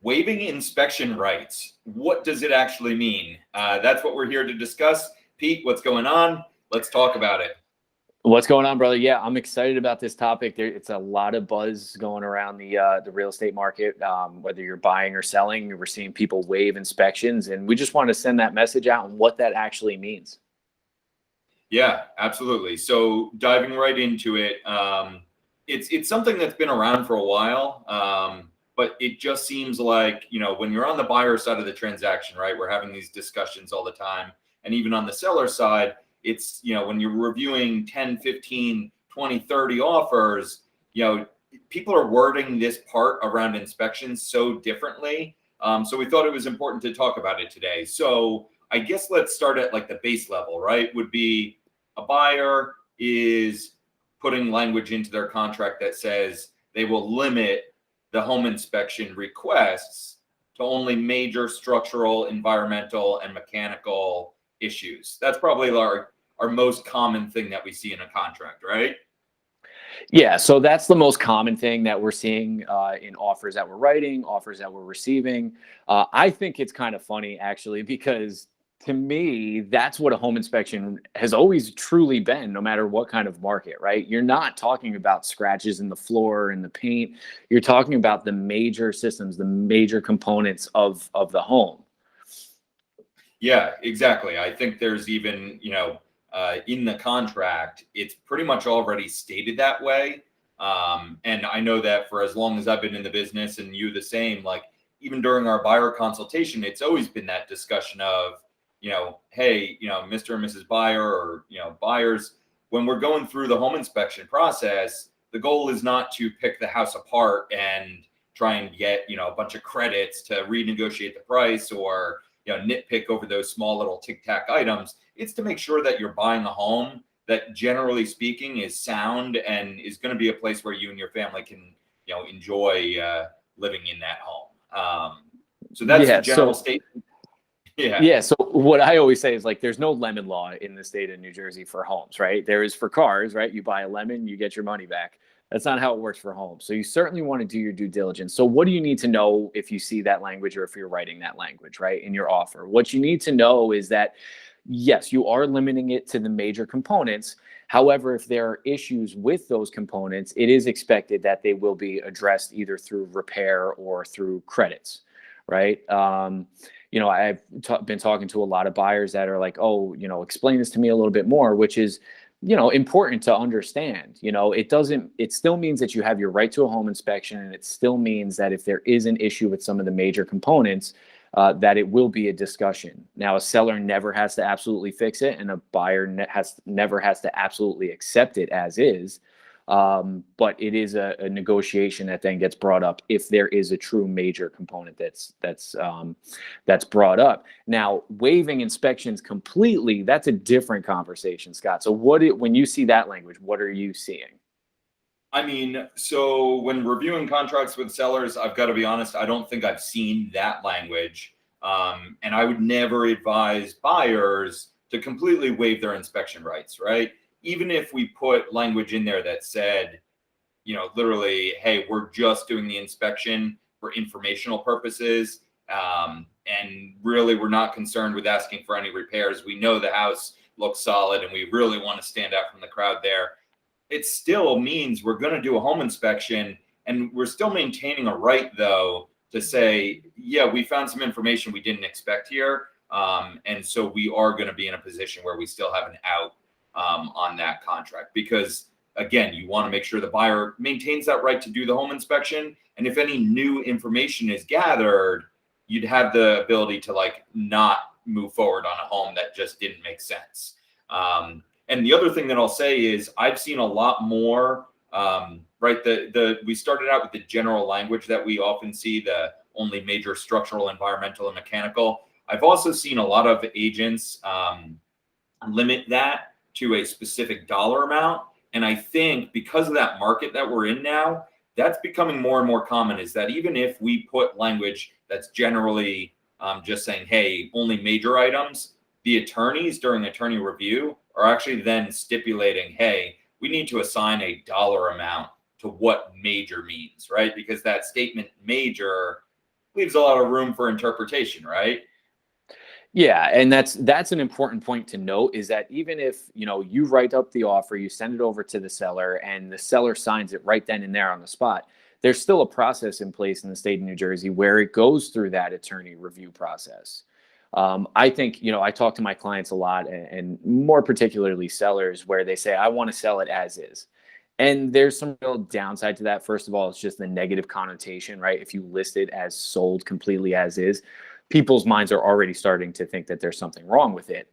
Waiving inspection rights. What does it actually mean? That's what we're here to discuss. Pete, what's going on? Let's talk about it. What's going on, brother? Yeah, I'm excited about this topic. It's a lot of buzz going around the real estate market. Whether you're buying or selling, we're seeing people waive inspections, and we just want to send that message out and what that actually means. Yeah, absolutely. So diving right into it, it's something that's been around for a while, but it just seems like, when you're on the buyer side of the transaction, right, we're having these discussions all the time. And even on the seller side, it's, when you're reviewing 10, 15, 20, 30 offers, people are wording this part around inspections so differently. So we thought it was important to talk about it today. So I guess let's start at like the base level, right? Would be a buyer is putting language into their contract that says they will limit the home inspection requests to only major structural, environmental, and mechanical issues. That's probably our most common thing that we see in a contract, right? Yeah, so that's the most common thing that we're seeing in offers that we're writing, offers that we're receiving. I think it's kind of funny, actually, because to me, that's what a home inspection has always truly been, no matter what kind of market, right? You're not talking about scratches in the floor and the paint. You're talking about the major systems, the major components of the home. Yeah, exactly. I think there's even, in the contract, it's pretty much already stated that way. And I know that for as long as I've been in the business, and you the same, like even during our buyer consultation, it's always been that discussion of, hey, Mr. and Mrs. Buyer, or, buyers, when we're going through the home inspection process, the goal is not to pick the house apart and try and get, a bunch of credits to renegotiate the price, or nitpick over those small little tic-tac items. It's to make sure that you're buying a home that, generally speaking, is sound and is going to be a place where you and your family can, enjoy living in that home. So that's the general statement. Yeah. So what I always say is, like, there's no lemon law in the state of New Jersey for homes, right? There is for cars, right? You buy a lemon, you get your money back. That's not how it works for homes. So you certainly want to do your due diligence. So what do you need to know if you see that language, or if you're writing that language, right, in your offer? What you need to know is that, yes, you are limiting it to the major components. However, if there are issues with those components, it is expected that they will be addressed either through repair or through credits, right? I've been talking to a lot of buyers that are like, oh, explain this to me a little bit more, which is, important to understand. It still means that you have your right to a home inspection, and it still means that if there is an issue with some of the major components, that it will be a discussion. Now, a seller never has to absolutely fix it, and a buyer never has to absolutely accept it as is. But it is a negotiation that then gets brought up if there is a true major component that's brought up. Now, waiving inspections completely, that's a different conversation, Scott. So when you see that language, what are you seeing? I mean, so when reviewing contracts with sellers, I've got to be honest, I don't think I've seen that language. And I would never advise buyers to completely waive their inspection rights, right? Even if we put language in there that said, literally, hey, we're just doing the inspection for informational purposes. And really, we're not concerned with asking for any repairs. We know the house looks solid, and we really want to stand out from the crowd there. It still means we're going to do a home inspection, and we're still maintaining a right, though, to say, yeah, we found some information we didn't expect here. And so we are going to be in a position where we still have an out on that contract, because again, you want to make sure the buyer maintains that right to do the home inspection. And if any new information is gathered, you'd have the ability to not move forward on a home that just didn't make sense. And the other thing that I'll say is I've seen a lot more, right? We started out with the general language that we often see, the only major structural, environmental, and mechanical. I've also seen a lot of agents limit that to a specific dollar amount. And I think because of that market that we're in now, that's becoming more and more common, is that even if we put language that's generally just saying, hey, only major items, the attorneys during attorney review are actually then stipulating, hey, we need to assign a dollar amount to what major means, right? Because that statement major leaves a lot of room for interpretation, right? Yeah, and that's an important point to note, is that even if, you write up the offer, you send it over to the seller and the seller signs it right then and there on the spot, there's still a process in place in the state of New Jersey where it goes through that attorney review process. I think, I talk to my clients a lot, and more particularly sellers, where they say, I want to sell it as is. And there's some real downside to that. First of all, it's just the negative connotation, right? If you list it as sold completely as is, people's minds are already starting to think that there's something wrong with it.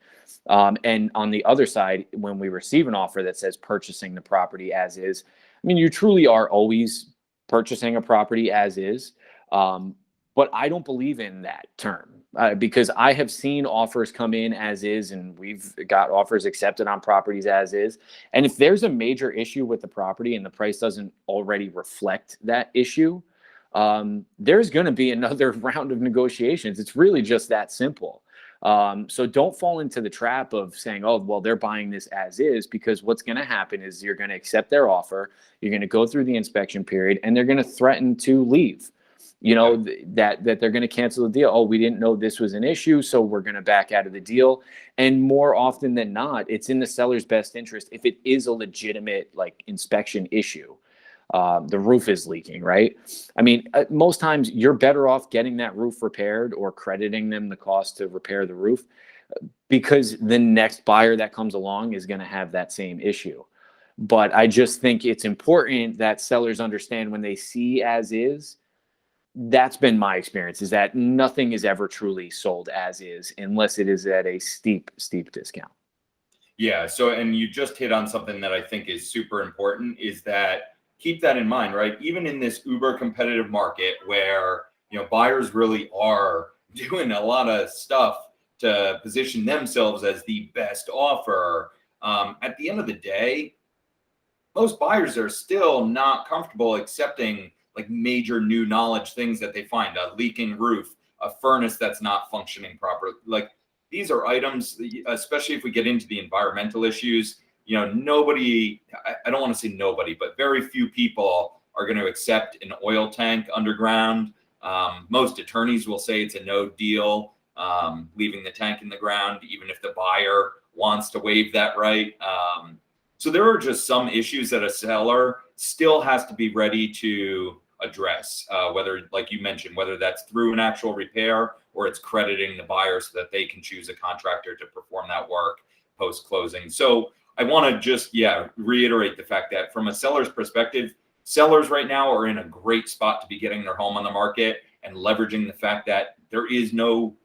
And on the other side, when we receive an offer that says purchasing the property as is, I mean, you truly are always purchasing a property as is. But I don't believe in that term, because I have seen offers come in as is, and we've got offers accepted on properties as is. And if there's a major issue with the property and the price doesn't already reflect that issue, there's going to be another round of negotiations. It's really just that simple. So don't fall into the trap of saying, oh, well, they're buying this as is, because what's going to happen is you're going to accept their offer, you're going to go through the inspection period, and they're going to threaten to leave. That they're going to cancel the deal. Oh, we didn't know this was an issue, so we're going to back out of the deal. And more often than not, it's in the seller's best interest, if it is a legitimate inspection issue. The roof is leaking, right? I mean, most times you're better off getting that roof repaired or crediting them the cost to repair the roof, because the next buyer that comes along is going to have that same issue. But I just think it's important that sellers understand, when they see as is, that's been my experience, is that nothing is ever truly sold as is unless it is at a steep discount. Yeah. So, and you just hit on something that I think is super important, is that keep that in mind, right? Even in this uber competitive market where, buyers really are doing a lot of stuff to position themselves as the best offer. At the end of the day, most buyers are still not comfortable accepting major new knowledge things that they find: a leaking roof, a furnace that's not functioning properly. These are items, especially if we get into the environmental issues, nobody, I don't want to say nobody, but very few people are going to accept an oil tank underground. Most attorneys will say it's a no deal, leaving the tank in the ground, even if the buyer wants to waive that right. So there are just some issues that a seller still has to be ready to address, whether, like you mentioned, whether that's through an actual repair or it's crediting the buyer so that they can choose a contractor to perform that work post-closing. So I want to just, reiterate the fact that from a seller's perspective, sellers right now are in a great spot to be getting their home on the market and leveraging the fact that there is no,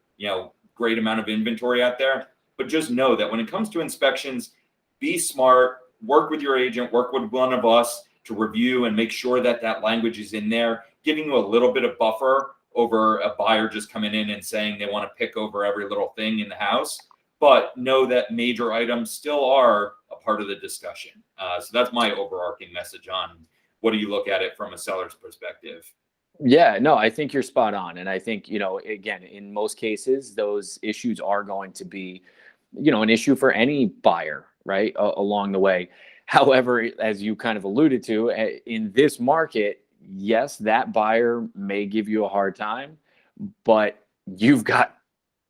great amount of inventory out there. But just know that when it comes to inspections, be smart, work with your agent, work with one of us to review and make sure that that language is in there, giving you a little bit of buffer over a buyer just coming in and saying they want to pick over every little thing in the house. But know that major items still are a part of the discussion. So that's my overarching message on what do you look at it from a seller's perspective. Yeah, no, I think you're spot on. And I think, again, in most cases, those issues are going to be, an issue for any buyer, right, along the way. However, as you kind of alluded to, in this market, yes, that buyer may give you a hard time, but you've got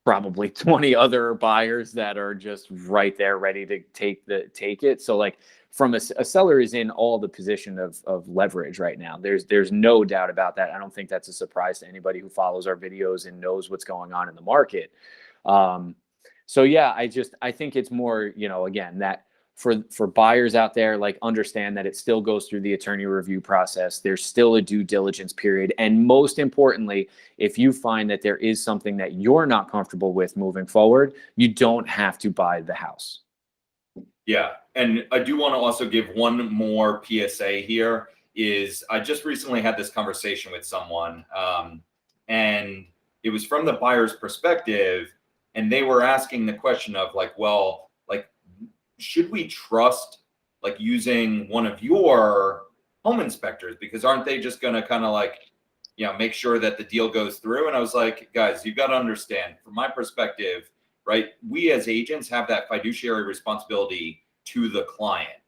probably 20 other buyers that are just right there ready to take it. So from a seller is in all the position of leverage right now. There's no doubt about that. I don't think that's a surprise to anybody who follows our videos and knows what's going on in the market. So yeah, I think it's more, again, that for buyers out there, understand that it still goes through the attorney review process. There's still a due diligence period. And most importantly, if you find that there is something that you're not comfortable with moving forward, you don't have to buy the house. Yeah. And I do want to also give one more PSA here. Is I just recently had this conversation with someone, and it was from the buyer's perspective, and they were asking the question of should we trust using one of your home inspectors, because aren't they just going to kind of make sure that the deal goes through? And I was like, guys, you got to understand, from my perspective, right, we as agents have that fiduciary responsibility to the client.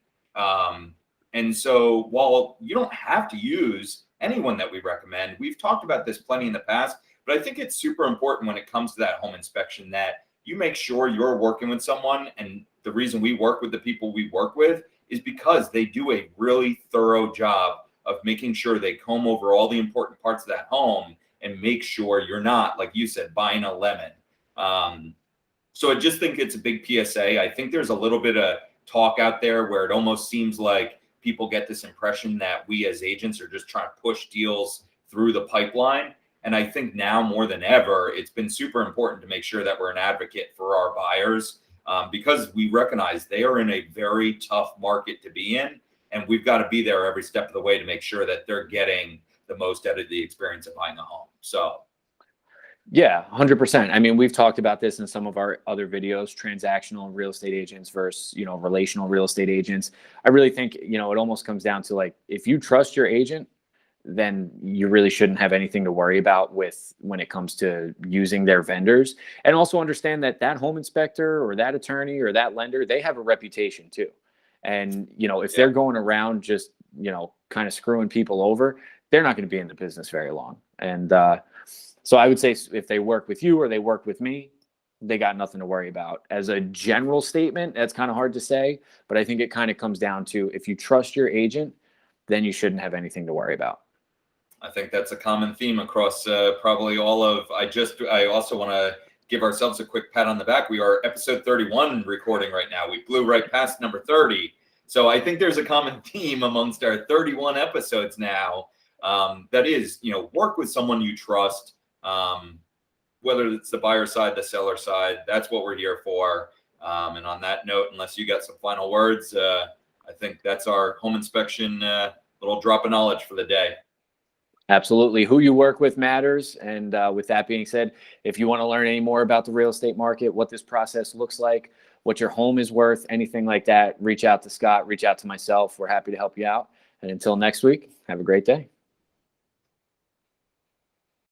And so while you don't have to use anyone that we recommend, we've talked about this plenty in the past, But I think it's super important when it comes to that home inspection that you make sure you're working with someone. And the reason we work with the people we work with is because they do a really thorough job of making sure they comb over all the important parts of that home and make sure you're not, like you said, buying a lemon. So I just think it's a big PSA. I think there's a little bit of talk out there where it almost seems like people get this impression that we as agents are just trying to push deals through the pipeline. And I think now more than ever, it's been super important to make sure that we're an advocate for our buyers, because we recognize they are in a very tough market to be in. And we've got to be there every step of the way to make sure that they're getting the most out of the experience of buying a home. So yeah, 100%. I mean, we've talked about this in some of our other videos, transactional real estate agents versus, relational real estate agents. I really think, it almost comes down to like, if you trust your agent, then you really shouldn't have anything to worry about with when it comes to using their vendors. And also understand that that home inspector or that attorney or that lender, they have a reputation too. And, if they're going around just, kind of screwing people over, they're not going to be in the business very long. And, so I would say if they work with you or they work with me, they got nothing to worry about. As a general statement, that's kind of hard to say, but I think it kind of comes down to if you trust your agent, then you shouldn't have anything to worry about. I think that's a common theme across probably all of. I also want to give ourselves a quick pat on the back. We are episode 31 recording right now. We blew right past number 30. So I think there's a common theme amongst our 31 episodes now. That is, work with someone you trust. Whether it's the buyer side, the seller side, that's what we're here for. And on that note, unless you got some final words, I think that's our home inspection little drop of knowledge for the day. Absolutely. Who you work with matters. And with that being said, if you want to learn any more about the real estate market, what this process looks like, what your home is worth, anything like that, reach out to Scott, reach out to myself. We're happy to help you out. And until next week, have a great day.